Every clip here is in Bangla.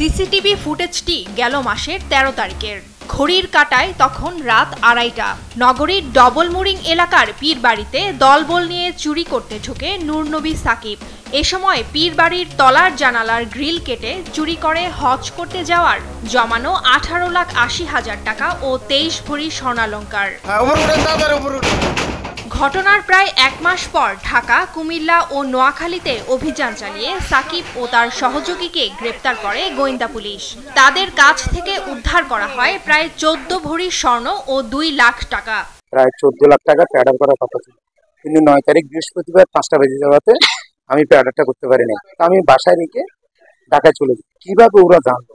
সিসিটিভি ফুটেজটি গেল মাসের ১৩ তারিখের। ঘড়ির কাঁটায় তখন রাত ২:৩০। নগরীর ডবলমুরিং এলাকার পীরবাড়িতে দলবল নিয়ে চুরি করতে ঢোকে নূরনবী সাকিব। এ সময় পীরবাড়ির তলার জানালার গ্রিল কেটে চুরি করে হজ করতে যাওয়ার জমানো ১৮,৮০,০০০ টাকা ও ২৩ ভরি স্বর্ণালংকার। ঘটনার প্রায় ১ মাস পর ঢাকা, কুমিল্লা ও নোয়াখালীতে অভিযান চালিয়ে সাকিব ও তার সহযোগীকে গ্রেপ্তার করে গোয়েন্দা পুলিশ। তাদের কাছ থেকে উদ্ধার করা হয় প্রায় ১৪ ভরি স্বর্ণ ও ২ লাখ টাকা। প্রায় ১৪ লাখ টাকা প্যাডার করার কথা ছিল, কিন্তু ৯ তারিখ বৃহস্পতিবার ৫টা বেজে যাওয়াতে আমি প্যাডারটা করতে পারিনি। আমি বাসায় রেখে ঢাকায় চলে যাই। কিভাবে ওরা জানলো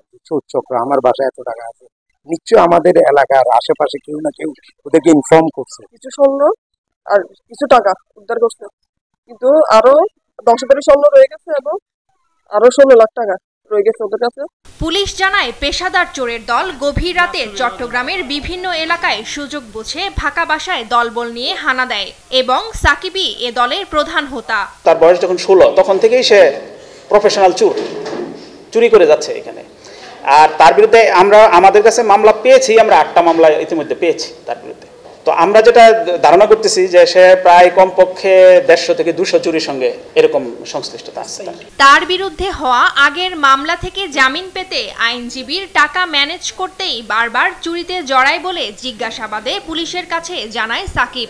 চক্র আমার বাসায় এত টাকা আছে? নিশ্চয় আমাদের এলাকার আশেপাশে কেউ না কেউ ওদেরকে ইনফর্ম করছে। কিছু স্বর্ণ আর কিছু টাকা উদ্ধার করছে, কিন্তু আরো ১০ ভরি স্বর্ণ রয়ে গেছে এবং আরো ১৬ লাখ টাকা রয়ে গেছে ওদের কাছে। পুলিশ জানায়, পেশাদার চোরের দল গভীর রাতে চট্টগ্রামের বিভিন্ন এলাকায় সুযোগ বুঝে ফাঁকা বাসায় দলবল নিয়ে হানা দেয় এবং সাকিবই এ দলের প্রধান হোতা। তার বয়স যখন ১৬ তখন থেকেই সে প্রফেশনাল চুরি করে যাচ্ছে এখানে। আর তার বিরুদ্ধে আমাদের কাছে মামলা পেয়েছি, আমরা ৮টা মামলা ইতিমধ্যে পেয়েছি তার বিরুদ্ধে। তো আমরা যেটা ধারণা করতেছি যে সে প্রায় কমপক্ষে ১৫০ থেকে ২০০ চুরির সঙ্গে এরকম সংশ্লিষ্টতা আছে। তার বিরুদ্ধে হওয়া আগের মামলা থেকে জামিন পেতে আইনজীবীর টাকা ম্যানেজ করতেই বারবার চুরিতে জড়ায় বলে জিজ্ঞাসাবাদে পুলিশের কাছে জানায় সাকিব।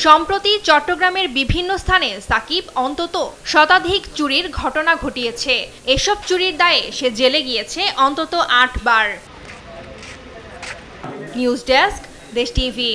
সম্প্রতি চট্টগ্রামের বিভিন্ন স্থানে সাকিব অন্তত শতাধিক চুরির ঘটনা ঘটিয়েছে। এসব চুরির দায়ে সে জেলে গিয়েছে অন্তত ৮ বার। নিউজ ডেস্ক, দেশ টিভি।